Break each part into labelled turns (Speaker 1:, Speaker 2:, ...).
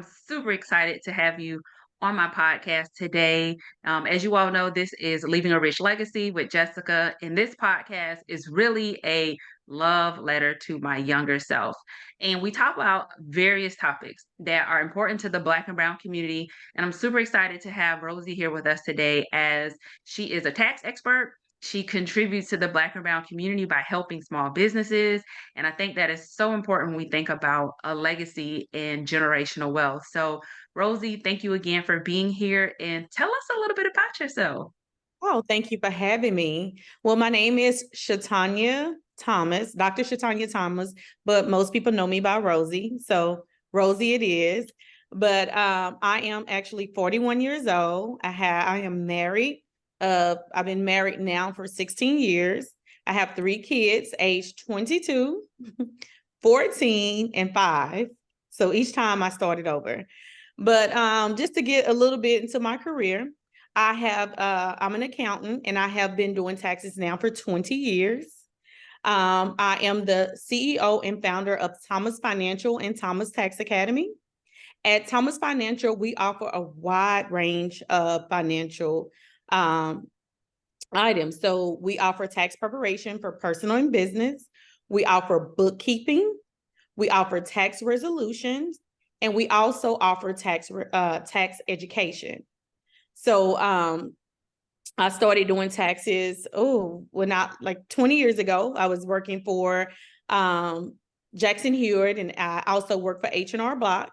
Speaker 1: Super excited to have you on my podcast today. As you all know, this is Leaving a Rich Legacy with Jessica, and this podcast is really a love letter to my younger self. And we talk about various topics that are important to the Black and Brown community. And I'm super excited to have Rosie here with us today as she is a tax expert. She contributes to the Black and Brown community by helping small businesses. And I think that is so important when we think about a legacy and generational wealth. So, Rosie, thank you again for being here and tell us a little bit about yourself.
Speaker 2: Oh, thank you for having me. Well, my name is Shatanya Thomas, Dr. Shatanya Thomas, but most people know me by Rosie. So Rosie it is. But I am actually 41 years old. I am married. I've been married now for 16 years. I have 3 kids, aged 22, 14, and 5. So each time I started over. But just to get a little bit into my career, I'm an accountant and I have been doing taxes now for 20 years. I am the CEO and founder of Thomas Financial and Thomas Tax Academy. At Thomas Financial, we offer a wide range of financial items. So we offer tax preparation for personal and business. We offer bookkeeping. We offer tax resolutions, and we also offer tax education. So I started doing taxes, not like 20 years ago. I was working for Jackson Hewitt, and I also worked for H&R Block.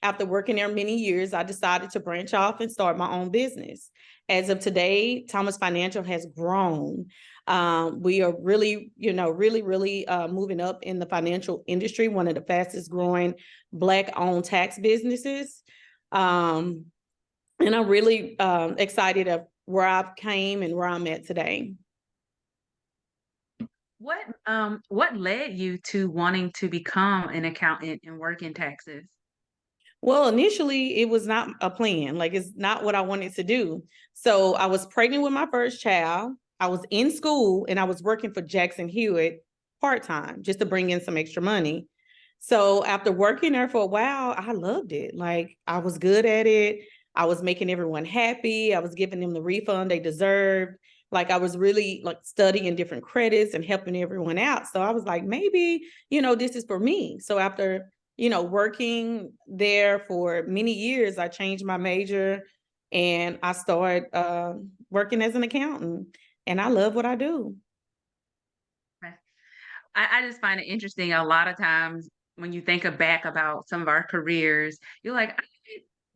Speaker 2: After working there many years, I decided to branch off and start my own business. As of today, Thomas Financial has grown. We are really, really moving up in the financial industry, one of the fastest growing Black-owned tax businesses. And I'm really excited of where I've came and where I'm at today.
Speaker 1: What led you to wanting to become an accountant and work in taxes?
Speaker 2: Well, initially it was not a plan. Like, it's not what I wanted to do. So I was pregnant with my first child. I was in school and I was working for Jackson Hewitt part-time just to bring in some extra money. So after working there for a while, I loved it. Like, I was good at it. I was making everyone happy. I was giving them the refund they deserved. Like, I was really like studying different credits and helping everyone out. So I was like, maybe, this is for me. So after working there for many years, I changed my major and I started working as an accountant, and I love what I do.
Speaker 1: I just find it interesting. A lot of times when you think back about some of our careers, you're like, I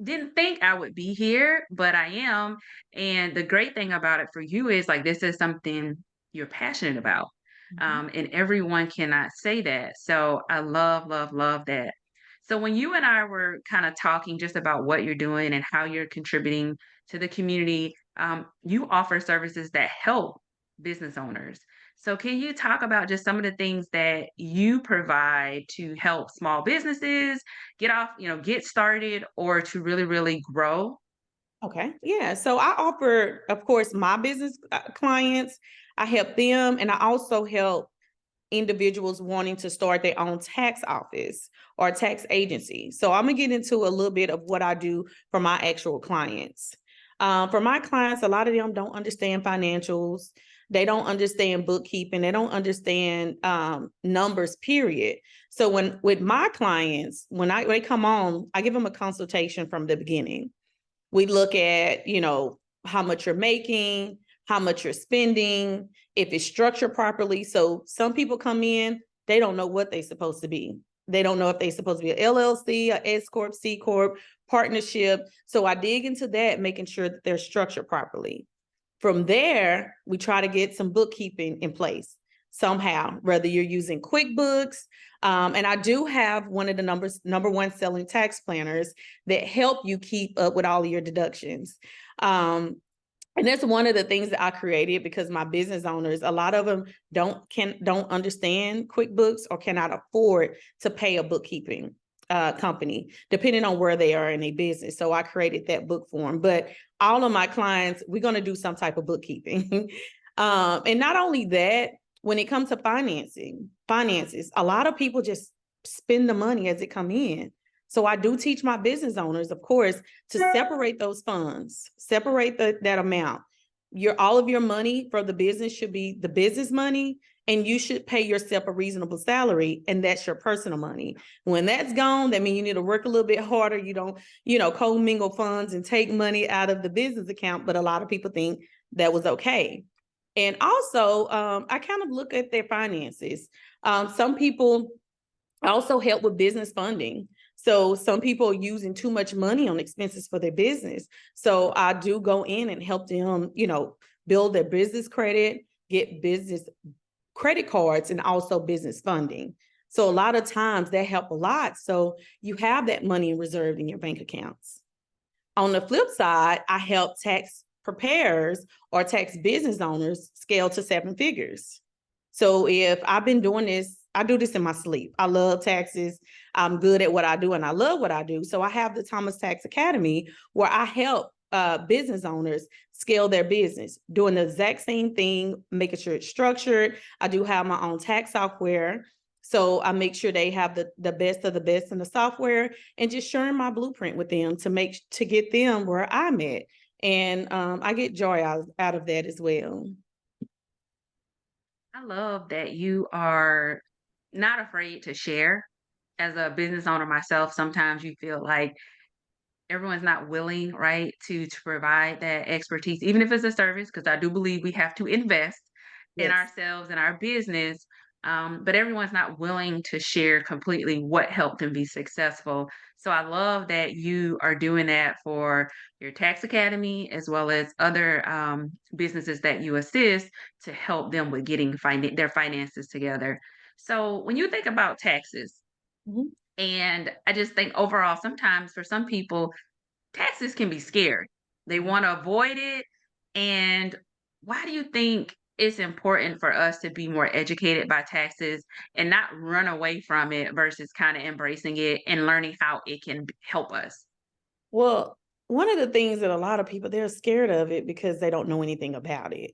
Speaker 1: didn't think I would be here, but I am. And the great thing about it for you is like this is something you're passionate about. And everyone cannot say that. So I love, love, love that. So when you and I were kind of talking just about what you're doing and how you're contributing to the community, you offer services that help business owners. So can you talk about just some of the things that you provide to help small businesses get started or to really, really grow?
Speaker 2: Okay. Yeah. So I offer, of course, my business clients. I help them, and I also help individuals wanting to start their own tax office or tax agency. So I'm gonna get into a little bit of what I do for my actual clients. For my clients, a lot of them don't understand financials. They don't understand bookkeeping. They don't understand numbers, period. So with my clients, when they come on, I give them a consultation from the beginning. We look at, how much you're making, how much you're spending, if it's structured properly. So some people come in, they don't know what they're supposed to be. They don't know if they're supposed to be an LLC, a S Corp, C Corp, partnership. So I dig into that, making sure that they're structured properly. From there, we try to get some bookkeeping in place somehow, whether you're using QuickBooks. And I do have one of the number one selling tax planners that help you keep up with all of your deductions. And that's one of the things that I created because my business owners, a lot of them don't understand QuickBooks or cannot afford to pay a bookkeeping company, depending on where they are in a business. So I created that book for them. But all of my clients, we're going to do some type of bookkeeping. And not only that, when it comes to finances, a lot of people just spend the money as it come in. So I do teach my business owners, of course, to separate those funds, separate that amount. All of your money for the business should be the business money, and you should pay yourself a reasonable salary, and that's your personal money. When that's gone, that means you need to work a little bit harder. You don't, commingle funds and take money out of the business account, but a lot of people think that was okay. And also, I kind of look at their finances. Some people also help with business funding. So some people are using too much money on expenses for their business. So I do go in and help them, build their business credit, get business credit cards, and also business funding. So a lot of times that help a lot. So you have that money reserved in your bank accounts. On the flip side, I help tax preparers or tax business owners scale to 7 figures. So if I've been doing this, I do this in my sleep. I love taxes. I'm good at what I do and I love what I do. So I have the Thomas Tax Academy where I help business owners scale their business, doing the exact same thing, making sure it's structured. I do have my own tax software. So I make sure they have the best of the best in the software, and just sharing my blueprint with them to get them where I'm at. And I get joy out of that as well.
Speaker 1: I love that you are not afraid to share. As a business owner myself, sometimes you feel like everyone's not willing, right, to provide that expertise, even if it's a service, because I do believe we have to invest in
Speaker 2: Yes.
Speaker 1: ourselves and our business. But everyone's not willing to share completely what helped them be successful. So I love that you are doing that for your tax academy as well as other businesses that you assist to help them with getting their finances together. So when you think about taxes,
Speaker 2: Mhm.
Speaker 1: and I just think overall, sometimes for some people, taxes can be scary. They want to avoid it. And why do you think it's important for us to be more educated by taxes and not run away from it versus kind of embracing it and learning how it can help us?
Speaker 2: Well, one of the things that a lot of people, they're scared of it because they don't know anything about it.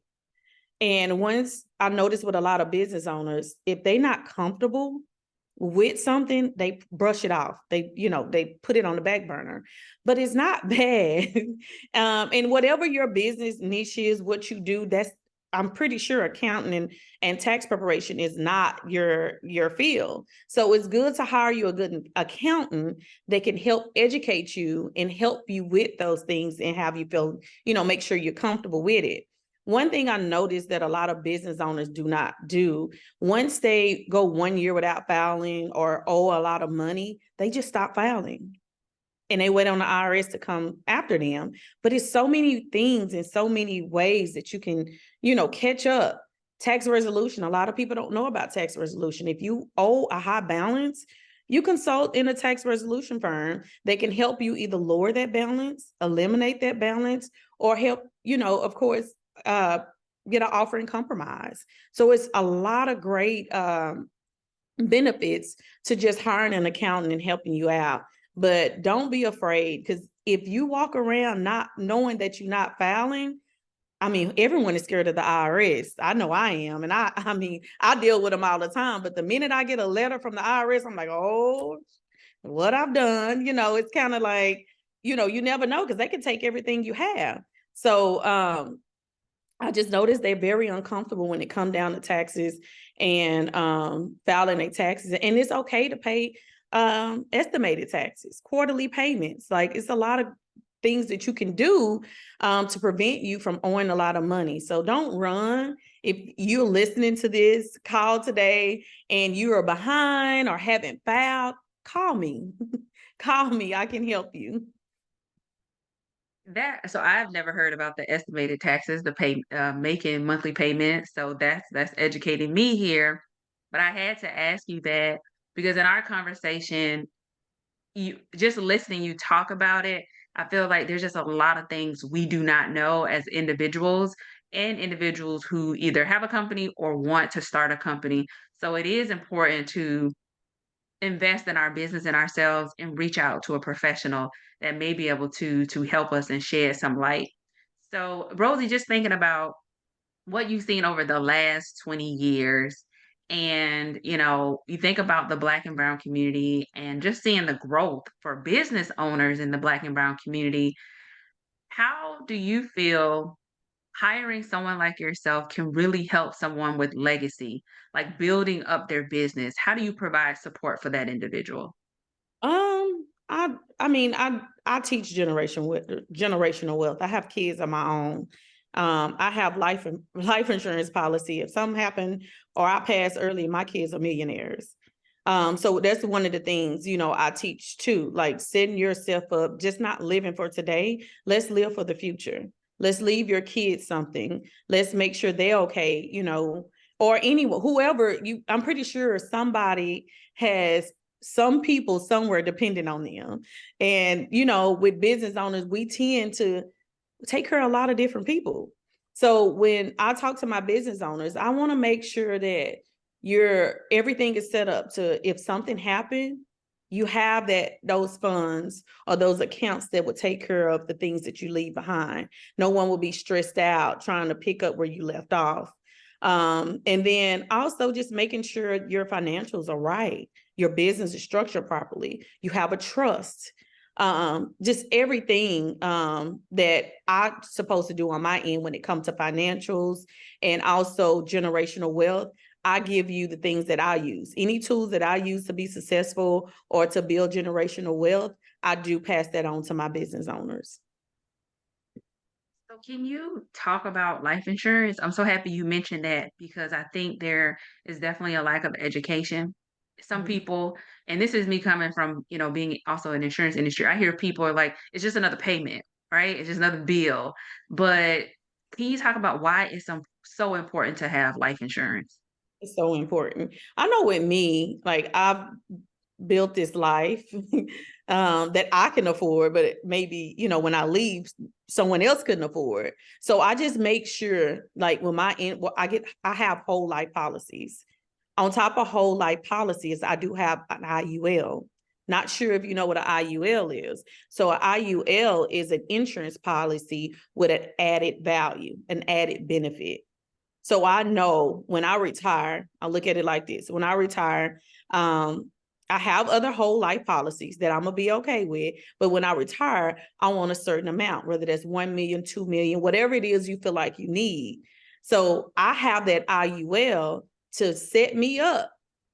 Speaker 2: And once I notice with a lot of business owners, if they're not comfortable with something, they brush it off. They put it on the back burner, but it's not bad. And whatever your business niche is, what you do, I'm pretty sure accounting and tax preparation is not your field. So it's good to hire you a good accountant that can help educate you and help you with those things and have you feel, make sure you're comfortable with it. One thing I noticed that a lot of business owners do not do, once they go 1 year without filing or owe a lot of money, they just stop filing and they wait on the IRS to come after them. But it's so many things and so many ways that you can, catch up. Tax resolution. A lot of people don't know about tax resolution. If you owe a high balance, you consult in a tax resolution firm. They can help you either lower that balance, eliminate that balance, or help, of course, uh, get an offer in compromise. So it's a lot of great benefits to just hiring an accountant and helping you out. But don't be afraid, because if you walk around not knowing that you're not filing, I mean, everyone is scared of the IRS. I know I am. And I mean, I deal with them all the time. But the minute I get a letter from the IRS, I'm like, oh, what I've done. It's kind of like, you never know because they can take everything you have. So I just noticed they're very uncomfortable when it come down to taxes and filing their taxes. And it's okay to pay estimated taxes, quarterly payments. Like, it's a lot of things that you can do to prevent you from owing a lot of money. So don't run. If you're listening to this call today and you are behind or haven't filed, call me. Call me. I can help you.
Speaker 1: So I've never heard about the estimated taxes, the making monthly payments. So that's educating me here. But I had to ask you that because in our conversation, you just listening you talk about it, I feel like there's just a lot of things we do not know as individuals and individuals who either have a company or want to start a company. So it is important to invest in our business and ourselves and reach out to a professional that may be able to help us and shed some light. So Rosie, just thinking about what you've seen over the last 20 years And, you think about the Black and Brown community and just seeing the growth for business owners in the Black and Brown community. How do you feel hiring someone like yourself can really help someone with legacy, like building up their business? How do you provide support for that individual?
Speaker 2: I mean, I teach generational wealth. I have kids of my own. I have life insurance policy. If something happened or I pass early, my kids are millionaires. So that's one of the things, I teach too, like setting yourself up, just not living for today. Let's live for the future. Let's leave your kids something. Let's make sure they're okay, or anyone, whoever I'm pretty sure somebody has some people somewhere depending on them. And, with business owners, we tend to take care of a lot of different people. So when I talk to my business owners, I want to make sure that everything is set up to, if something happened, you have those funds or those accounts that will take care of the things that you leave behind. No one will be stressed out trying to pick up where you left off. And then also just making sure your financials are right, your business is structured properly, you have a trust, just everything that I'm supposed to do on my end when it comes to financials and also generational wealth. I give you the things that I use. Any tools that I use to be successful or to build generational wealth, I do pass that on to my business owners.
Speaker 1: So can you talk about life insurance? I'm so happy you mentioned that because I think there is definitely a lack of education. Some
Speaker 2: Mhm.
Speaker 1: people, and this is me coming from, being also in the insurance industry, I hear people are like, it's just another payment, right? It's just another bill. But can you talk about why it's so important to have life insurance?
Speaker 2: It's so important. I know with me, like I've built this life that I can afford, but maybe, when I leave, someone else couldn't afford. So I just make sure, like when I have whole life policies. On top of whole life policies, I do have an IUL. Not sure if you know what an IUL is. So an IUL is an insurance policy with an added value, an added benefit. So I know when I retire, I look at it like this. When I retire, I have other whole life policies that I'm gonna be okay with. But when I retire, I want a certain amount, whether that's 1 million, 2 million, whatever it is you feel like you need. So I have that IUL to set me up.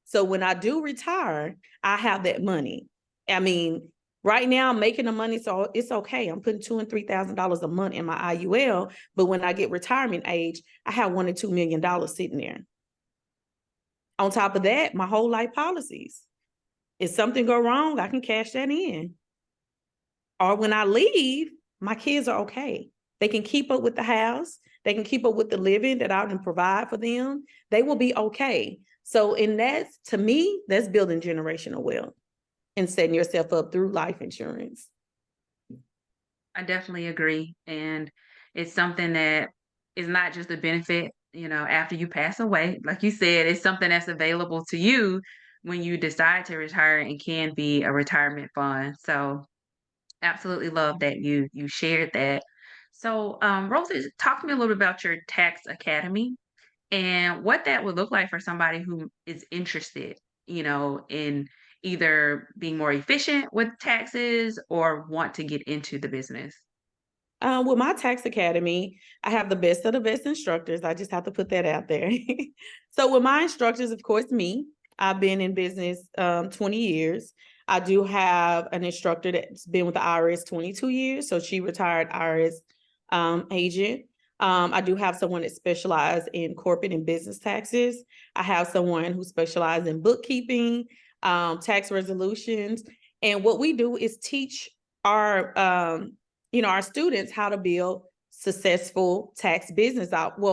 Speaker 2: So when I do retire, I have that money. I mean, right now I'm making the money, so it's okay. I'm putting $2,000 and $3,000 a month in my IUL. But when I get retirement age, I have $1 or $2 million sitting there. On top of that, my whole life policies. If something go wrong, I can cash that in. Or when I leave, my kids are okay. They can keep up with the house. They can keep up with the living that I can provide for them. They will be okay. So to me, that's building generational wealth and setting yourself up through life insurance.
Speaker 1: I definitely agree. And it's something that is not just a benefit, after you pass away. Like you said, it's something that's available to you when you decide to retire and can be a retirement fund. So absolutely love that you shared that. So Rosie, talk to me a little bit about your tax academy and what that would look like for somebody who is interested, in either being more efficient with taxes or want to get into the business.
Speaker 2: With my tax academy, I have the best of the best instructors. I just have to put that out there. So with my instructors, of course, me. I've been in business 20 years. I do have an instructor that's been with the IRS 22 years. So she retired IRS agent. I do have someone that specializes in corporate and business taxes. I have someone who specializes in bookkeeping, tax resolutions. And what we do is teach our our students how to build successful tax business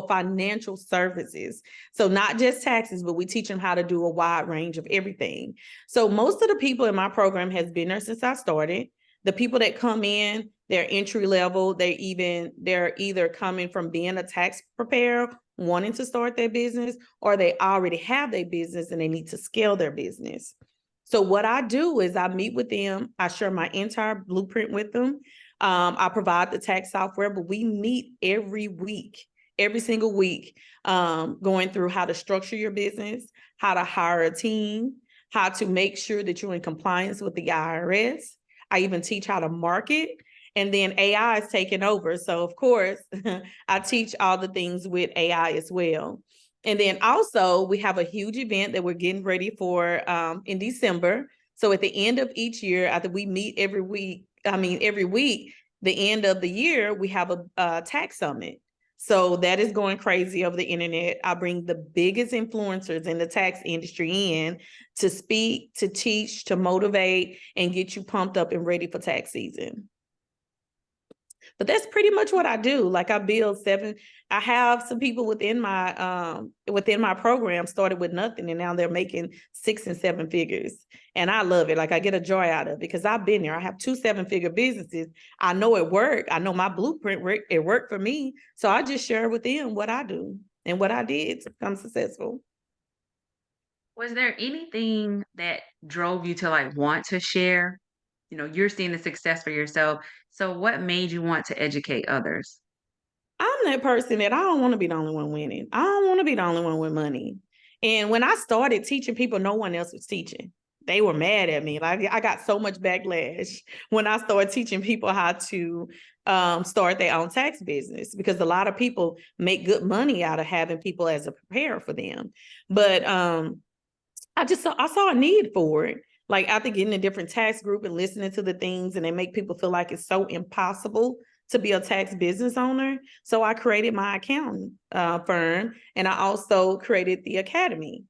Speaker 2: financial services. So not just taxes, but we teach them how to do a wide range of everything. So most of the people in my program has been there since I started. The people that come in, they're entry level. They're either coming from being a tax preparer, wanting to start their business, or they already have their business and they need to scale their business. So what I do is I meet with them. I share my entire blueprint with them. I provide the tax software, but we meet every week. every single week, going through how to structure your business, how to hire a team, how to make sure that you're in compliance with the IRS. I even teach how to market. And then AI is taking over. So of course, I teach all the things with AI as well. And then also we have a huge event that we're getting ready for in December. So at the end of each year, after we meet every week, the end of the year, we have a tax summit. So that is going crazy over the internet. I bring the biggest influencers in the tax industry in to speak, to teach, to motivate, and get you pumped up and ready for tax season. But that's pretty much what I do. Like I have some people within my program started with nothing and now they're making 6 and 7 figures. And I love it. Like I get a joy out of it because I've been there. I have 2 7-figure businesses. I know it worked. I know my blueprint worked. It worked for me. So I just share with them what I do and what I did to become successful.
Speaker 1: Was there anything that drove you to like want to share? You know, you're seeing the success for yourself. So what made you want to educate others?
Speaker 2: I'm that person that I don't want to be the only one winning. I don't want to be the only one with money. And when I started teaching people, no one else was teaching. They were mad at me. Like I got so much backlash when I started teaching people how to start their own tax business because a lot of people make good money out of having people as a preparer for them. But I saw a need for it. Like after getting a different tax group and listening to the things, and they make people feel like it's so impossible to be a tax business owner. So I created my accounting firm, and I also created the academy.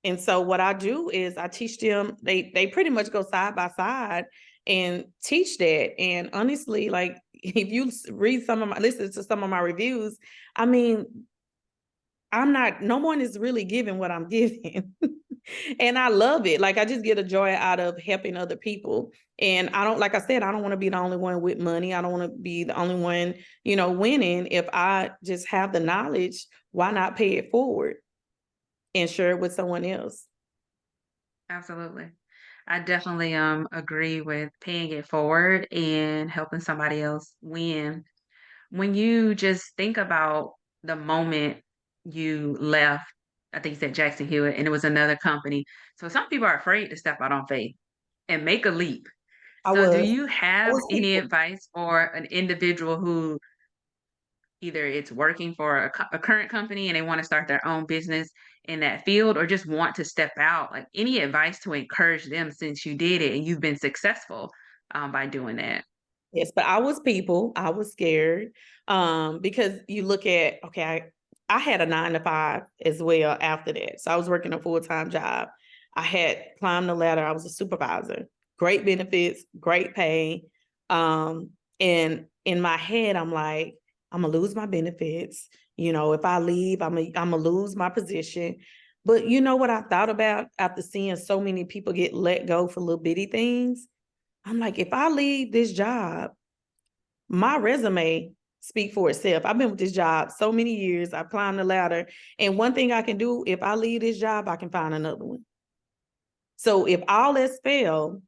Speaker 2: And so what I do is I teach them. They pretty much go side by side and teach that. And honestly, like if you listen to some of my reviews, I mean, no one is really giving what I'm giving. And I love it. Like I just get a joy out of helping other people. And like I said, I don't want to be the only one with money. I don't want to be the only one, winning. If I just have the knowledge, why not pay it forward and share it with someone else?
Speaker 1: Absolutely. I definitely agree with paying it forward and helping somebody else win. When you just think about the moment you left, I think you said Jackson Hewitt, and it was another company. So some people are afraid to step out on faith and make a leap.
Speaker 2: I
Speaker 1: So do
Speaker 2: was.
Speaker 1: you
Speaker 2: I
Speaker 1: have
Speaker 2: was
Speaker 1: any advice for an individual who either it's working for a current company and they want to start their own business in that field or just want to step out? Like any advice to encourage them since you did it and you've been successful by doing that?
Speaker 2: Yes, but I was scared. Because you look at, okay, I had a 9 to 5 as well after that. So I was working a full-time job. I had climbed the ladder. I was a supervisor, great benefits, great pay. And in my head, I'm like, I'm gonna lose my benefits. If I leave, I'm gonna lose my position. But you know what I thought about after seeing so many people get let go for little bitty things? I'm like, if I leave this job, my resume speak for itself. I've been with this job so many years. I've climbed the ladder. And one thing I can do, if I leave this job, I can find another one. So if all else fail,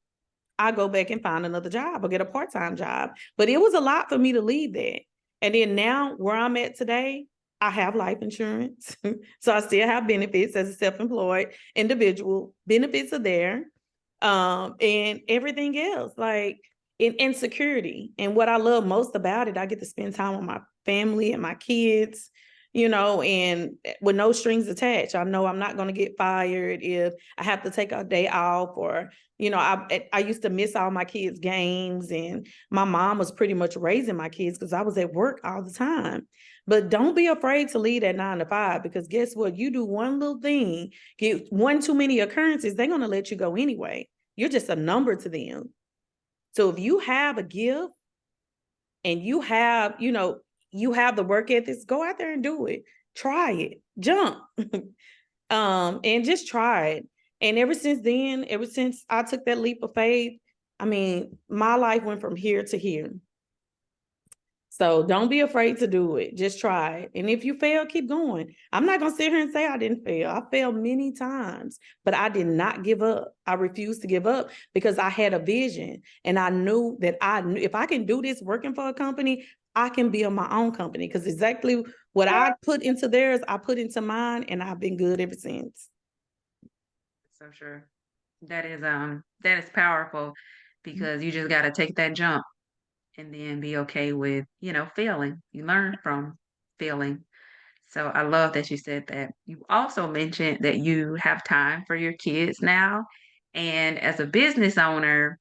Speaker 2: I go back and find another job or get a part-time job. But it was a lot for me to leave that. And then now where I'm at today, I have life insurance. So I still have benefits as a self-employed individual. Benefits are there. And everything else, like in security. And what I love most about it, I get to spend time with my family and my kids, and with no strings attached. I know I'm not going to get fired if I have to take a day off or, I used to miss all my kids' games, and my mom was pretty much raising my kids because I was at work all the time. But don't be afraid to leave at 9 to 5 because guess what? You do one little thing, get one too many occurrences, they're going to let you go anyway. You're just a number to them. So if you have a gift and you have the work ethics, go out there and do it. Try it. Jump. And just try it. And ever since I took that leap of faith, I mean, my life went from here to here. So don't be afraid to do it. Just try it. And if you fail, keep going. I'm not going to sit here and say I didn't fail. I failed many times, but I did not give up. I refused to give up because I had a vision and I knew that I knew if I can do this working for a company, I can build my own company because exactly what I put into theirs, I put into mine, and I've been good ever since.
Speaker 1: So sure. That is powerful because you just got to take that jump and then be okay with, failing. You learn from failing. So I love that you said that. You also mentioned that you have time for your kids now. And as a business owner,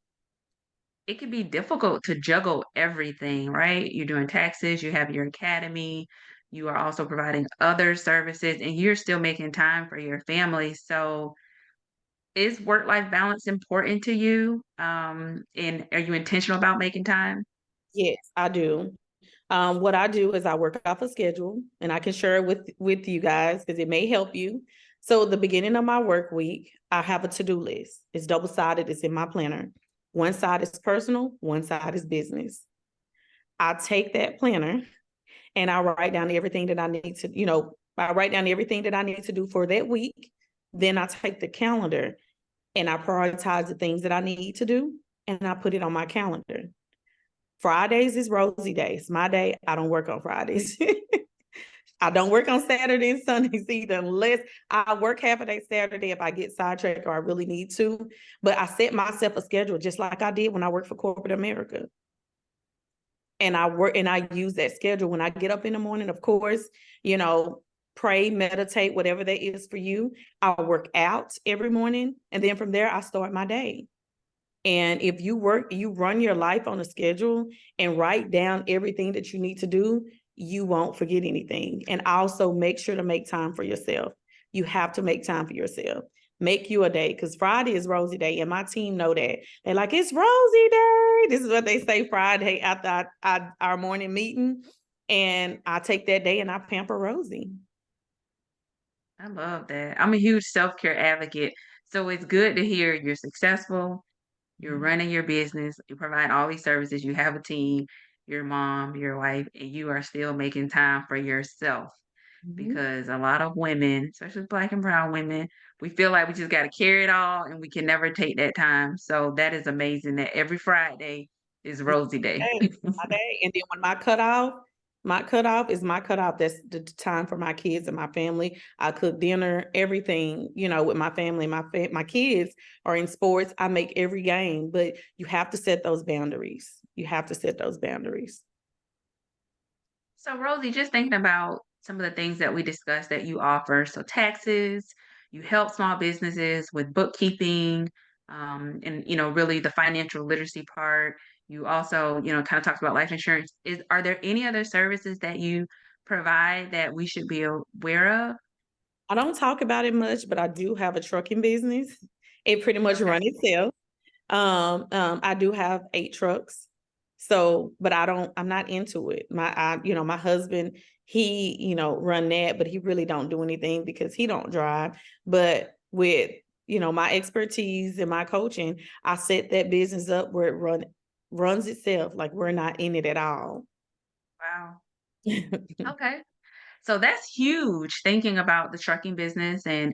Speaker 1: it can be difficult to juggle everything, right? You're doing taxes, you have your academy, you are also providing other services, and you're still making time for your family. So is work-life balance important to you? And are you intentional about making time?
Speaker 2: Yes, I do. What I do is I work off a schedule and I can share it with you guys because it may help you. So the beginning of my work week, I have a to-do list. It's double-sided, it's in my planner. One side is personal, one side is business. I take that planner and I write down everything that I need to, I write down everything that I need to do for that week. Then I take the calendar and I prioritize the things that I need to do and I put it on my calendar. Fridays is Rosie days. My day, I don't work on Fridays. I don't work on Saturday and Sundays either, unless I work half a day Saturday if I get sidetracked or I really need to. But I set myself a schedule just like I did when I worked for corporate America. And I work and I use that schedule when I get up in the morning, of course, pray, meditate, whatever that is for you. I work out every morning. And then from there, I start my day. And if you run your life on a schedule and write down everything that you need to do, you won't forget anything. And also make sure to make time for yourself. You have to make time for yourself. Make you a day because Friday is Rosie Day, and my team know that. They're like, it's Rosie Day. This is what they say Friday after our morning meeting. And I take that day and I pamper Rosie.
Speaker 1: I love that. I'm a huge self-care advocate. So it's good to hear you're successful, you're running your business, you provide all these services, you have a team, your mom, your wife, and you are still making time for yourself.
Speaker 2: Mhm.
Speaker 1: Because a lot of women, especially Black and brown women, we feel like we just got to carry it all and we can never take that time. So that is amazing that every Friday is Rosie Day.
Speaker 2: Day, my day. And then when my cutoff is my cutoff. That's the time for my kids and my family. I cook dinner, everything, with my family. My kids are in sports. I make every game, but you have to set those boundaries. You have to set those boundaries.
Speaker 1: So, Rosie, just thinking about some of the things that we discussed that you offer. So, taxes, you help small businesses with bookkeeping, and really the financial literacy part. You also, kind of talked about life insurance. Are there any other services that you provide that we should be aware of?
Speaker 2: I don't talk about it much, but I do have a trucking business. It pretty much
Speaker 1: Okay.
Speaker 2: runs itself. I do have 8 trucks. So, but I'm not into it. My husband, he, run that, but he really don't do anything because he don't drive. But with, my expertise and my coaching, I set that business up where runs itself. Like we're not in it at all.
Speaker 1: Wow. Okay. So that's huge, thinking about the trucking business and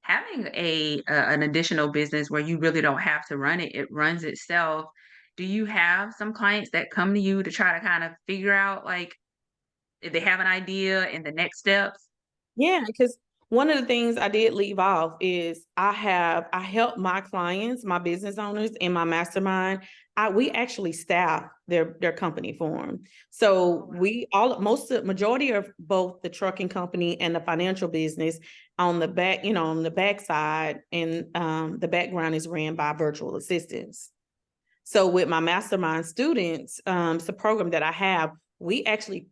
Speaker 1: having an additional business where you really don't have to run it, it runs itself. Do you have some clients that come to you to try to kind of figure out, like, if they have an idea and the next steps?
Speaker 2: Yeah, because one of the things I did leave off is I help my clients, my business owners in my mastermind. We actually staff their company for them.
Speaker 1: Oh,
Speaker 2: So
Speaker 1: wow.
Speaker 2: majority of both the trucking company and the financial business on the back, on the back side, and the background is ran by virtual assistants. So with my mastermind students, it's a program that I have. We actually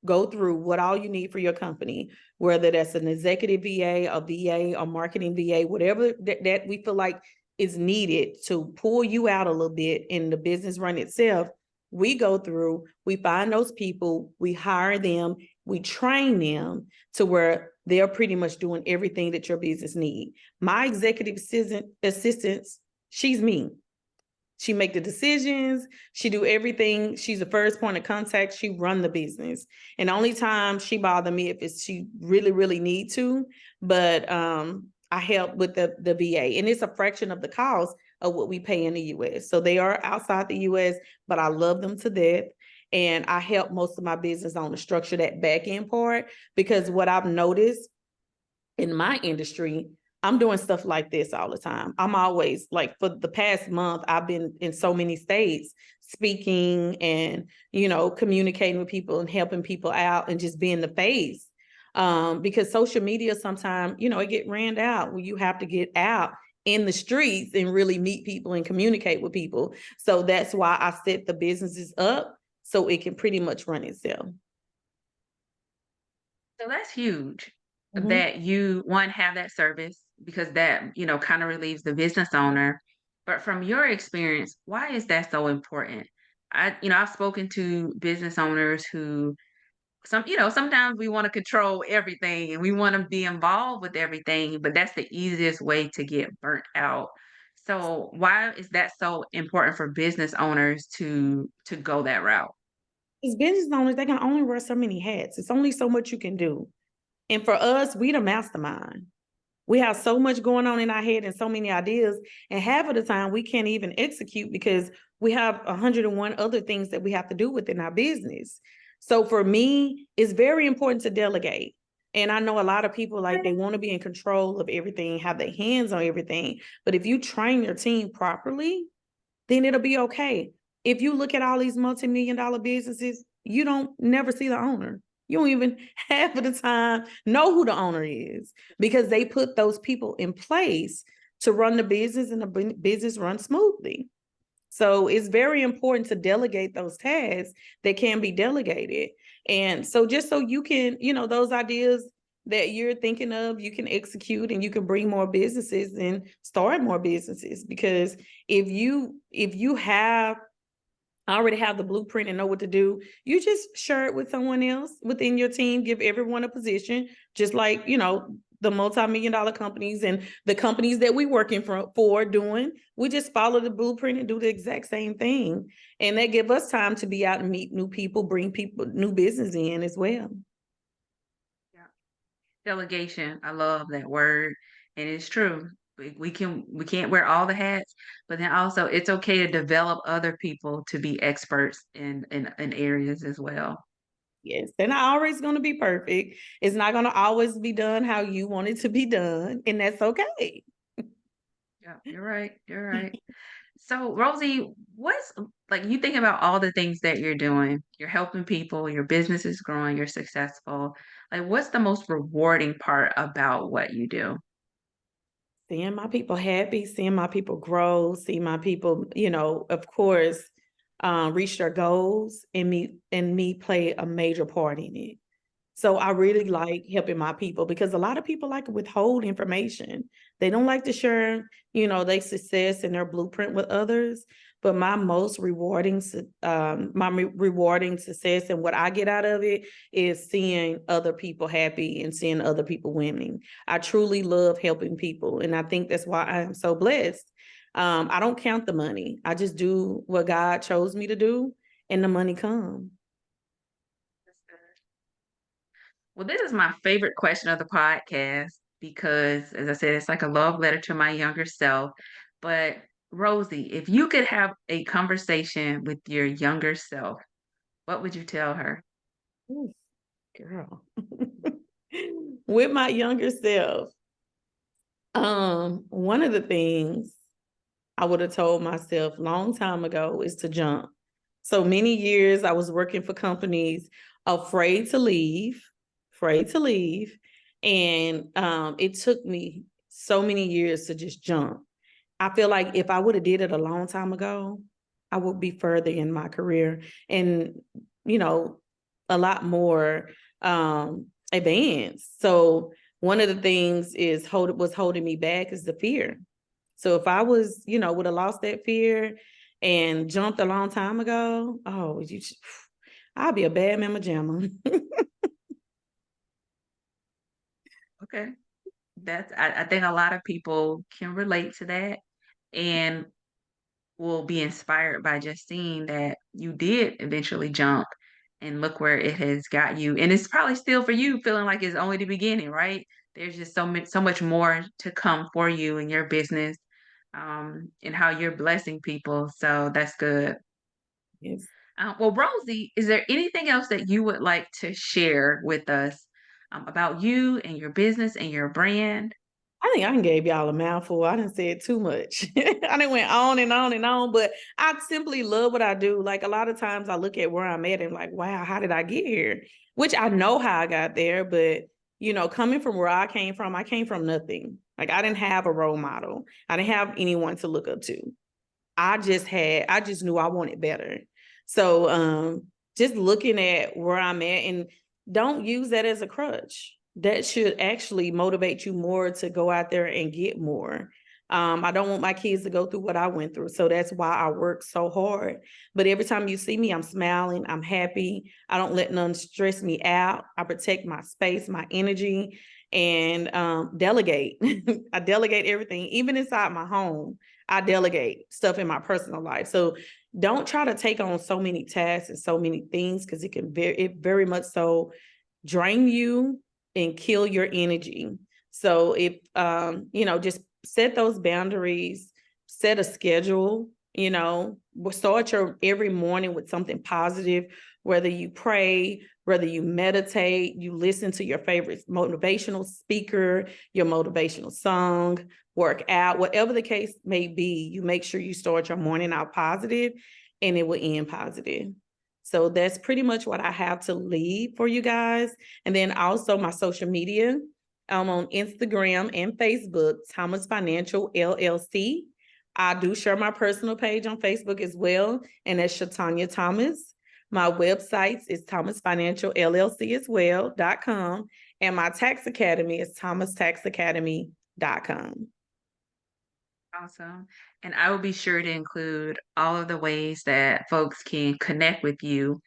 Speaker 2: go through what all you need for your company, whether that's an executive VA, a VA, or marketing VA, whatever that we feel like is needed to pull you out a little bit in the business run itself. We go through, we find those people, we hire them, we train them to where they're pretty much doing everything that your business need. My executive assistants, she's me. She make the decisions. She do everything. She's the first point of contact. She run the business. And the only time she bother me if it's she really, really need to. But I help with the VA. And it's a fraction of the cost of what we pay in the US. So they are outside the US, but I love them to death. And I help most of my business owners structure that back end part because what I've noticed in my industry, I'm doing stuff like this all the time. I'm always like for the past month, I've been in so many states speaking and, communicating with people and helping people out and just being the face. Because social media sometimes, it get ran out when you have to get out in the streets and really meet people and communicate with people. So that's why I set the businesses up so it can pretty much run itself.
Speaker 1: So that's huge
Speaker 2: Mhm.
Speaker 1: that you one have that service because that, kind of relieves the business owner. But from your experience, why is that so important? I've spoken to business owners who sometimes we want to control everything and we want to be involved with everything, but that's the easiest way to get burnt out. So why is that so important for business owners to go that route?
Speaker 2: As business owners, they can only wear so many hats. It's only so much you can do. And for us, we the mastermind. We have so much going on in our head and so many ideas. And half of the time we can't even execute because we have 101 other things that we have to do within our business. So for me, it's very important to delegate. And I know a lot of people like they want to be in control of everything, have their hands on everything. But if you train your team properly, then it'll be okay. If you look at all these multi-million-dollar businesses, you don't never see the owner. You don't even half of the time know who the owner is because they put those people in place to run the business and the business run smoothly. So it's very important to delegate those tasks that can be delegated. And so just so you can, those ideas that you're thinking of, you can execute and you can bring more businesses and start more businesses. Because if you have already have the blueprint and know what to do, you just share it with someone else within your team, give everyone a position, just like, the multi-million-dollar companies and the companies that we working for doing. We just follow the blueprint and do the exact same thing. And that give us time to be out and meet new people, bring people, new business in as well.
Speaker 1: Yeah. Delegation. I love that word. And it's true. We can't wear all the hats, but then also it's okay to develop other people to be experts in areas as well.
Speaker 2: Yes, they're not always going to be perfect. It's not going to always be done how you want it to be done, and that's okay.
Speaker 1: Yeah, you're right. You're right. So, Rosie, what's like you think about all the things that you're doing? You're helping people, your business is growing, you're successful. Like, what's the most rewarding part about what you do?
Speaker 2: Seeing my people happy, seeing my people grow, seeing my people, of course, reach their goals, and me play a major part in it. So I really like helping my people because a lot of people like to withhold information. They don't like to share, their success and their blueprint with others. But my most rewarding, rewarding success and what I get out of it is seeing other people happy and seeing other people winning. I truly love helping people, and I think that's why I am so blessed. I don't count the money. I just do what God chose me to do, and the money comes.
Speaker 1: That's good. Well, this is my favorite question of the podcast because, as I said, it's like a love letter to my younger self. But, Rosie, if you could have a conversation with your younger self, what would you tell her?
Speaker 2: Ooh, girl. With my younger self, one of the things I would have told myself long time ago is to jump. So many years I was working for companies afraid to leave, afraid to leave. And it took me so many years to just jump. I feel like if I would have did it a long time ago, I would be further in my career and, you know, a lot more advanced. So one of the things is was holding me back is the fear. So if I was, would have lost that fear and jumped a long time ago, I'd be a bad mama jamma.
Speaker 1: Okay. I think a lot of people can relate to that. And will be inspired by just seeing that you did eventually jump and look where it has got you. And it's probably still for you feeling like it's only the beginning, right? There's just so much more to come for you in your business, and how you're blessing people. So that's good.
Speaker 2: Yes.
Speaker 1: Well, Rosie, is there anything else that you would like to share with us, about you and your business and your brand?
Speaker 2: I think I done gave y'all a mouthful. I didn't say it too much. I done went on and on and on, but I simply love what I do. Like a lot of times I look at where I'm at and like, wow, how did I get here? Which I know how I got there, but coming from where I came from nothing. Like I didn't have a role model. I didn't have anyone to look up to. I just knew I wanted better. So just looking at where I'm at, and don't use that as a crutch. That should actually motivate you more to go out there and get more. I don't want my kids to go through what I went through. So that's why I work so hard. But every time you see me, I'm smiling, I'm happy. I don't let none stress me out. I protect my space, my energy, and delegate. I delegate everything, even inside my home. I delegate stuff in my personal life. So don't try to take on so many tasks and so many things, because it very much so drain you and kill your energy. So if just set those boundaries, set a schedule, start your every morning with something positive, whether you pray, whether you meditate, you listen to your favorite motivational speaker, your motivational song, work out, whatever the case may be, you make sure you start your morning out positive and it will end positive. So that's pretty much what I have to leave for you guys. And then also my social media. I'm on Instagram and Facebook, Thomas Financial LLC. I do share my personal page on Facebook as well, and that's Shatanya Thomas. My website is Thomas Financial LLC as well.com. And my tax academy is thomastaxacademy.com.
Speaker 1: Awesome. And I will be sure to include all of the ways that folks can connect with you,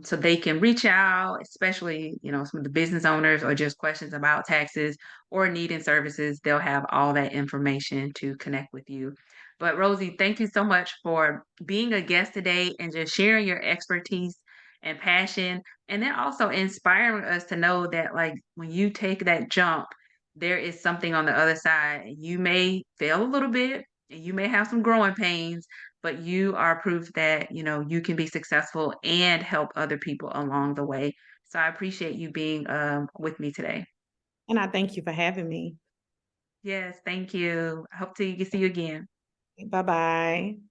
Speaker 1: so they can reach out, especially, some of the business owners or just questions about taxes or needing services. They'll have all that information to connect with you. But Rosie, thank you so much for being a guest today and just sharing your expertise and passion. And then also inspiring us to know that, like, when you take that jump, there is something on the other side. You may fail a little bit and you may have some growing pains, but you are proof that, you can be successful and help other people along the way. So I appreciate you being with me today.
Speaker 2: And I thank you for having me.
Speaker 1: Yes, thank you. I hope to see you again.
Speaker 2: Bye bye.